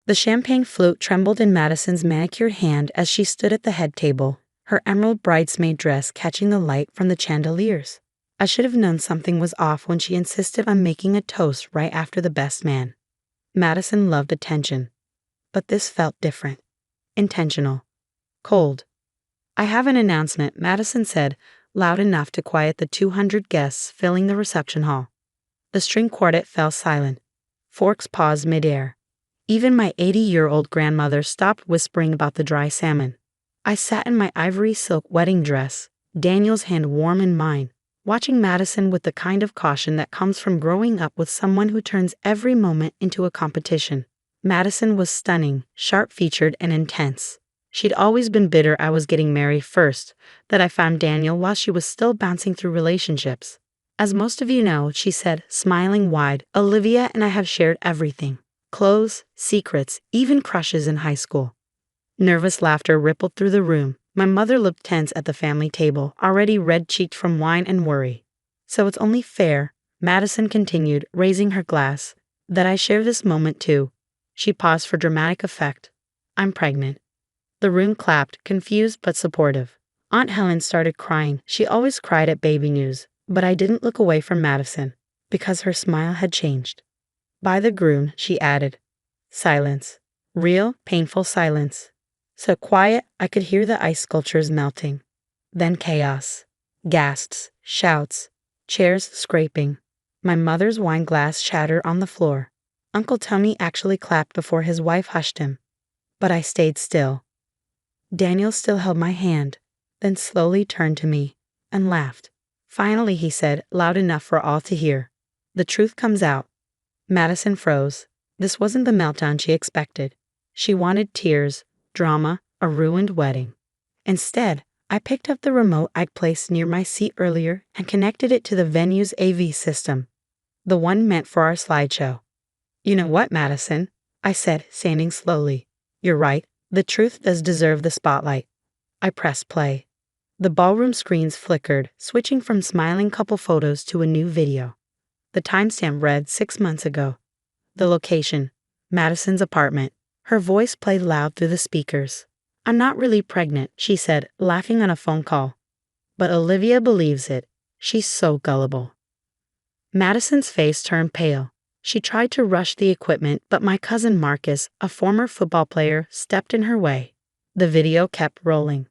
The champagne flute trembled in Madison's manicured hand as she stood at the head table, her emerald bridesmaid dress catching the light from the chandeliers. I should have known something was off when she insisted on making a toast right after the best man. Madison loved attention. But this felt different. Intentional. Cold. "I have an announcement," Madison said, loud enough to quiet the 200 guests filling the reception hall. The string quartet fell silent. Forks paused midair. Even my 80-year-old grandmother stopped whispering about the dry salmon. I sat in my ivory silk wedding dress, Daniel's hand warm in mine, watching Madison with the kind of caution that comes from growing up with someone who turns every moment into a competition. Madison was stunning, sharp-featured, and intense. She'd always been bitter I was getting married first, that I found Daniel while she was still bouncing through relationships. "As most of you know," she said, smiling wide, "Olivia and I have shared everything. Clothes, secrets, even crushes in high school." Nervous laughter rippled through the room. My mother looked tense at the family table, already red-cheeked from wine and worry. "So it's only fair," Madison continued, raising her glass, "that I share this moment too." She paused for dramatic effect. "I'm pregnant." The room clapped, confused but supportive. Aunt Helen started crying. She always cried at baby news, but I didn't look away from Madison, because her smile had changed. "By the groom," she added. Silence. Real, painful silence. So quiet I could hear the ice sculptures melting. Then chaos. Gasps, shouts, chairs scraping. My mother's wine glass shattered on the floor. Uncle Tony actually clapped before his wife hushed him. But I stayed still. Daniel still held my hand, then slowly turned to me and laughed. "Finally," he said, loud enough for all to hear. "The truth comes out." Madison froze. This wasn't the meltdown she expected. She wanted tears, drama, a ruined wedding. Instead, I picked up the remote I'd placed near my seat earlier and connected it to the venue's AV system, the one meant for our slideshow. "You know what, Madison?" I said, standing slowly. "You're right. The truth does deserve the spotlight." I pressed play. The ballroom screens flickered, switching from smiling couple photos to a new video. The timestamp read 6 months ago. The location, Madison's apartment. Her voice played loud through the speakers. "I'm not really pregnant," she said, laughing on a phone call. "But Olivia believes it. She's so gullible." Madison's face turned pale. She tried to rush the equipment, but my cousin Marcus, a former football player, stepped in her way. The video kept rolling.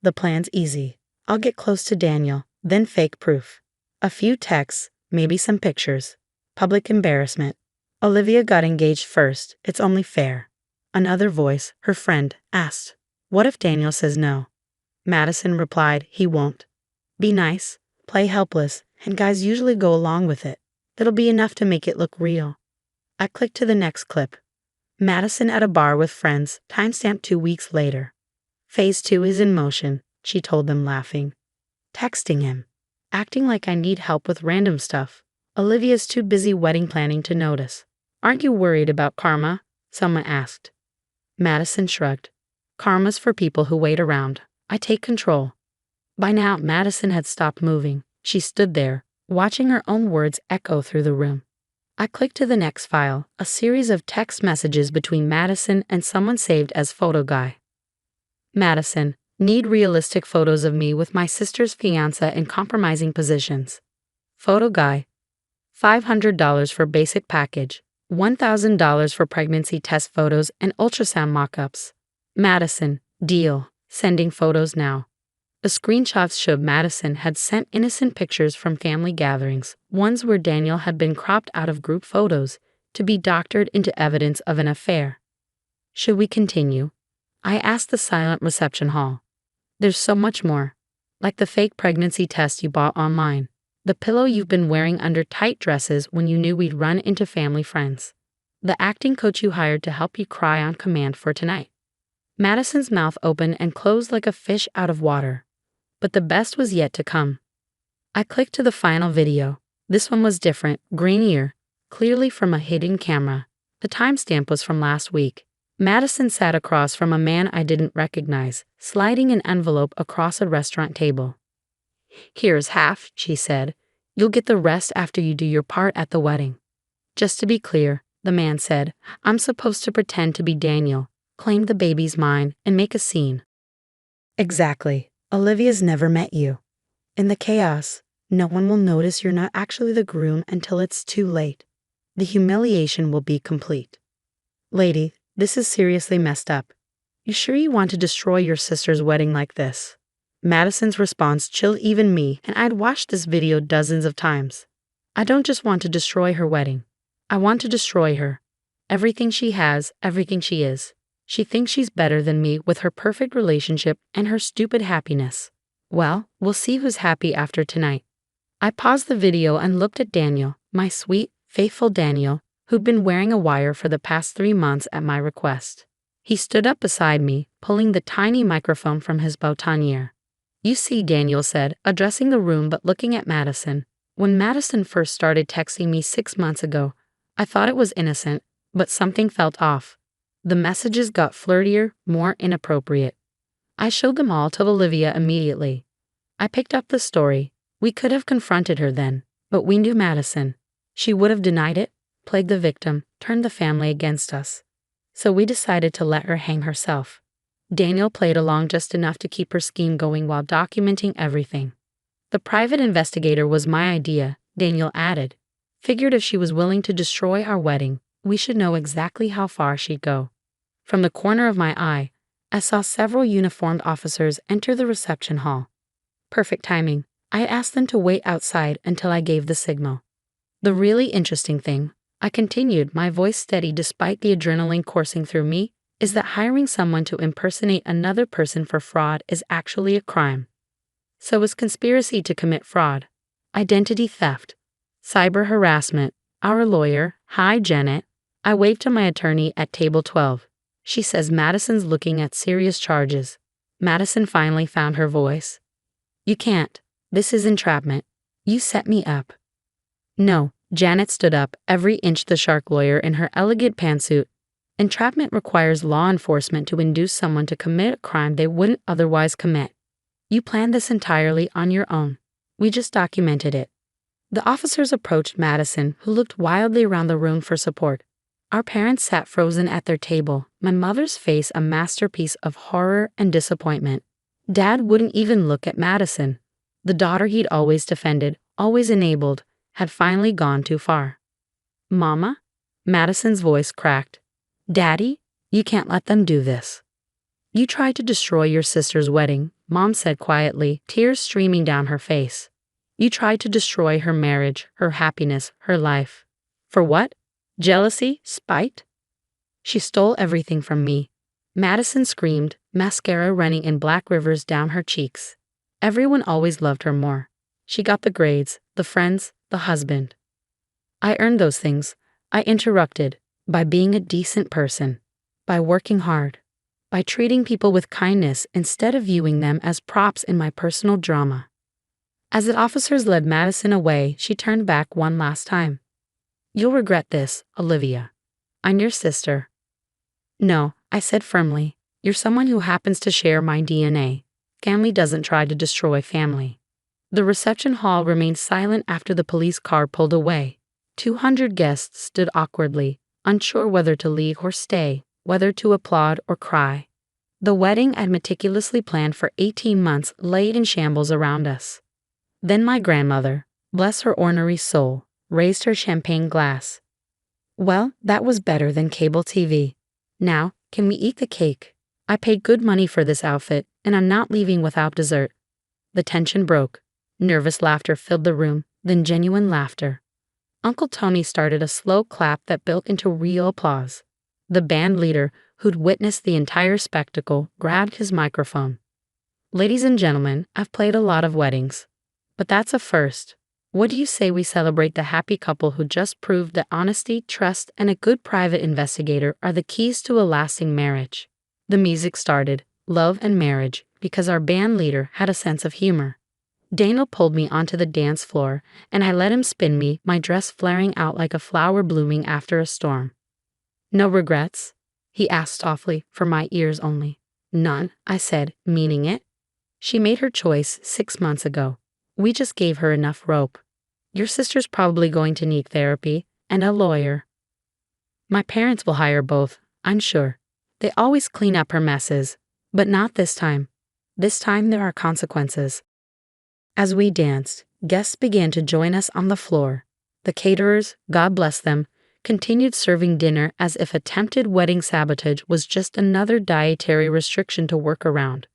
"The plan's easy. I'll get close to Daniel, then fake proof. A few texts, maybe some pictures. Public embarrassment. Olivia got engaged first. It's only fair." Another voice, her friend, asked, "What if Daniel says no?" Madison replied, "He won't. Be nice, play helpless, and guys usually go along with it. It'll be enough to make it look real." I clicked to the next clip. Madison at a bar with friends, timestamped 2 weeks later. "Phase 2 is in motion," she told them, laughing. Texting him. "Acting like I need help with random stuff. Olivia's too busy wedding planning to notice." "Aren't you worried about karma?" someone asked. Madison shrugged. "Karma's for people who wait around. I take control." By now, Madison had stopped moving. She stood there, watching her own words echo through the room. I clicked to the next file, a series of text messages between Madison and someone saved as photo guy. "Madison, need realistic photos of me with my sister's fiancé in compromising positions." Photo guy, $500 for basic package, $1,000 for pregnancy test photos and ultrasound mock-ups. Madison, deal, sending photos now. The screenshots showed Madison had sent innocent pictures from family gatherings, ones where Daniel had been cropped out of group photos, to be doctored into evidence of an affair. "Should we continue?" I asked the silent reception hall. "There's so much more. Like the fake pregnancy test you bought online. The pillow you've been wearing under tight dresses when you knew we'd run into family friends. The acting coach you hired to help you cry on command for tonight." Madison's mouth opened and closed like a fish out of water. But the best was yet to come. I clicked to the final video. This one was different, grainier, clearly from a hidden camera. The timestamp was from last week. Madison sat across from a man I didn't recognize, sliding an envelope across a restaurant table. "Here's half," she said. "You'll get the rest after you do your part at the wedding." Just to be clear, the man said. I'm supposed to pretend to be Daniel, claim the baby's mine, and make a scene. Exactly. Olivia's never met you. In the chaos, no one will notice you're not actually the groom until it's too late. The humiliation will be complete. Lady, this is seriously messed up. You sure you want to destroy your sister's wedding like this? Madison's response chilled even me, and I'd watched this video dozens of times. I don't just want to destroy her wedding. I want to destroy her. Everything she has, everything she is. She thinks she's better than me with her perfect relationship and her stupid happiness. Well, we'll see who's happy after tonight. I paused the video and looked at Daniel, my sweet, faithful Daniel, who'd been wearing a wire for the past 3 months at my request. He stood up beside me, pulling the tiny microphone from his boutonniere. You see, Daniel said, addressing the room but looking at Madison. When Madison first started texting me 6 months ago, I thought it was innocent, but something felt off. The messages got flirtier, more inappropriate. I showed them all to Olivia immediately. I picked up the story. We could have confronted her then, but we knew Madison. She would have denied it, played the victim, turned the family against us. So we decided to let her hang herself. Daniel played along just enough to keep her scheme going while documenting everything. The private investigator was my idea, Daniel added. Figured if she was willing to destroy our wedding, we should know exactly how far she'd go. From the corner of my eye, I saw several uniformed officers enter the reception hall. Perfect timing. I asked them to wait outside until I gave the signal. The really interesting thing, I continued, my voice steady despite the adrenaline coursing through me, is that hiring someone to impersonate another person for fraud is actually a crime. So is conspiracy to commit fraud, identity theft, cyber harassment. Our lawyer, hi Janet. I waved to my attorney at table 12. She says Madison's looking at serious charges. Madison finally found her voice. You can't. This is entrapment. You set me up. No, Janet stood up, every inch the shark lawyer in her elegant pantsuit. Entrapment requires law enforcement to induce someone to commit a crime they wouldn't otherwise commit. You planned this entirely on your own. We just documented it. The officers approached Madison, who looked wildly around the room for support. Our parents sat frozen at their table, my mother's face a masterpiece of horror and disappointment. Dad wouldn't even look at Madison. The daughter he'd always defended, always enabled, had finally gone too far. Mama? Madison's voice cracked. Daddy? You can't let them do this. You tried to destroy your sister's wedding, Mom said quietly, tears streaming down her face. You tried to destroy her marriage, her happiness, her life. For what? Jealousy? Spite? She stole everything from me. Madison screamed, mascara running in black rivers down her cheeks. Everyone always loved her more. She got the grades, the friends, the husband. I earned those things, I interrupted, by being a decent person, by working hard, by treating people with kindness instead of viewing them as props in my personal drama. As the officers led Madison away, she turned back one last time. You'll regret this, Olivia. I'm your sister. No, I said firmly. You're someone who happens to share my DNA. Family doesn't try to destroy family. The reception hall remained silent after the police car pulled away. 200 guests stood awkwardly, unsure whether to leave or stay, whether to applaud or cry. The wedding I'd meticulously planned for 18 months laid in shambles around us. Then my grandmother, bless her ornery soul, raised her champagne glass. Well, that was better than cable TV. Now, can we eat the cake? I paid good money for this outfit, and I'm not leaving without dessert. The tension broke. Nervous laughter filled the room, then genuine laughter. Uncle Tony started a slow clap that built into real applause. The band leader, who'd witnessed the entire spectacle, grabbed his microphone. Ladies and gentlemen, I've played a lot of weddings. But that's a first. What do you say we celebrate the happy couple who just proved that honesty, trust, and a good private investigator are the keys to a lasting marriage? The music started, love and marriage, because our band leader had a sense of humor. Daniel pulled me onto the dance floor, and I let him spin me, my dress flaring out like a flower blooming after a storm. No regrets? He asked softly, for my ears only. None, I said, meaning it. She made her choice 6 months ago. We just gave her enough rope. Your sister's probably going to need therapy, and a lawyer. My parents will hire both, I'm sure. They always clean up her messes. But not this time. This time there are consequences. As we danced, guests began to join us on the floor. The caterers, God bless them, continued serving dinner as if attempted wedding sabotage was just another dietary restriction to work around.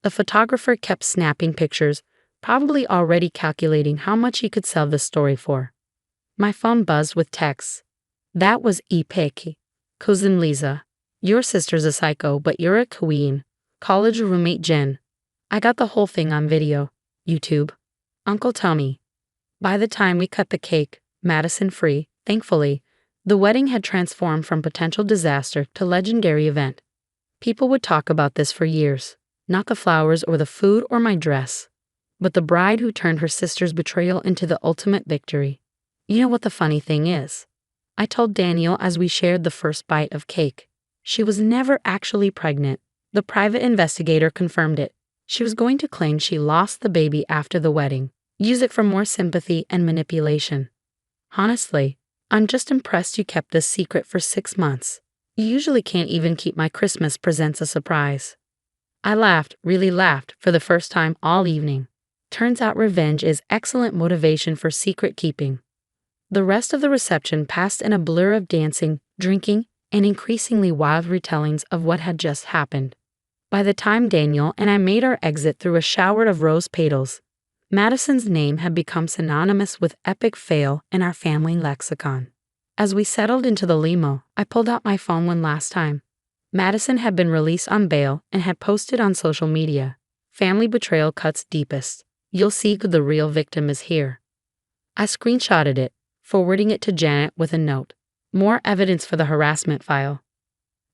The photographer kept snapping pictures, probably already calculating how much he could sell the story for. My phone buzzed with texts. That was Ipeki. Cousin Lisa. Your sister's a psycho, but you're a queen. College roommate Jen. I got the whole thing on video. YouTube. Uncle Tommy. By the time we cut the cake, Madison free, thankfully, the wedding had transformed from potential disaster to legendary event. People would talk about this for years. Not the flowers or the food or my dress, but the bride who turned her sister's betrayal into the ultimate victory. You know what the funny thing is? I told Daniel as we shared the first bite of cake. She was never actually pregnant. The private investigator confirmed it. She was going to claim she lost the baby after the wedding, use it for more sympathy and manipulation. Honestly, I'm just impressed you kept this secret for 6 months. You usually can't even keep my Christmas presents a surprise. I laughed, really laughed, for the first time all evening. Turns out revenge is excellent motivation for secret keeping. The rest of the reception passed in a blur of dancing, drinking, and increasingly wild retellings of what had just happened. By the time Daniel and I made our exit through a shower of rose petals, Madison's name had become synonymous with epic fail in our family lexicon. As we settled into the limo, I pulled out my phone one last time. Madison had been released on bail and had posted on social media. Family betrayal cuts deepest. You'll see who the real victim is here. I screenshotted it, forwarding it to Janet with a note. More evidence for the harassment file.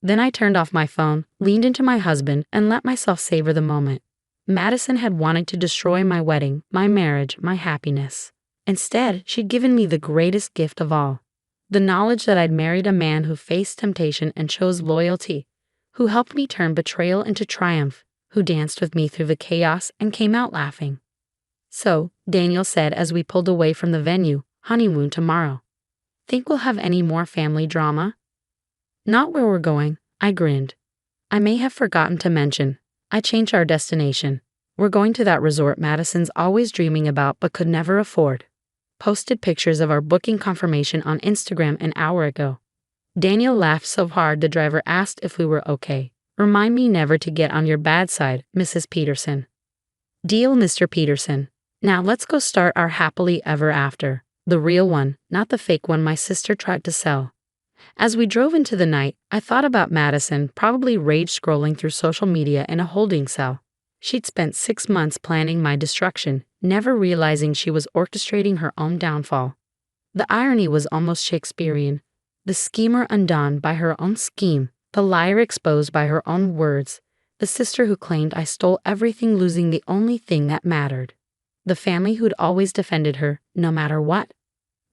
Then I turned off my phone, leaned into my husband, and let myself savor the moment. Madison had wanted to destroy my wedding, my marriage, my happiness. Instead, she'd given me the greatest gift of all. The knowledge that I'd married a man who faced temptation and chose loyalty, who helped me turn betrayal into triumph, who danced with me through the chaos and came out laughing. So, Daniel said as we pulled away from the venue, honeymoon tomorrow. Think we'll have any more family drama? Not where we're going, I grinned. I may have forgotten to mention, I changed our destination. We're going to that resort Madison's always dreaming about but could never afford. Posted pictures of our booking confirmation on Instagram an hour ago. Daniel laughed so hard the driver asked if we were okay. Remind me never to get on your bad side, Mrs. Peterson. Deal, Mr. Peterson. Now let's go start our happily ever after. The real one, not the fake one my sister tried to sell. As we drove into the night, I thought about Madison probably rage scrolling through social media in a holding cell. She'd spent 6 months planning my destruction, never realizing she was orchestrating her own downfall. The irony was almost Shakespearean. The schemer undone by her own scheme, the liar exposed by her own words, the sister who claimed I stole everything, losing the only thing that mattered. The family who'd always defended her, no matter what.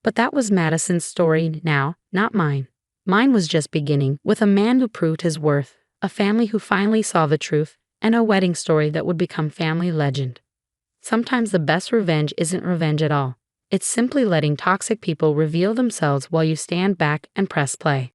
But that was Madison's story now, not mine. Mine was just beginning, with a man who proved his worth, a family who finally saw the truth, and a wedding story that would become family legend. Sometimes the best revenge isn't revenge at all. It's simply letting toxic people reveal themselves while you stand back and press play.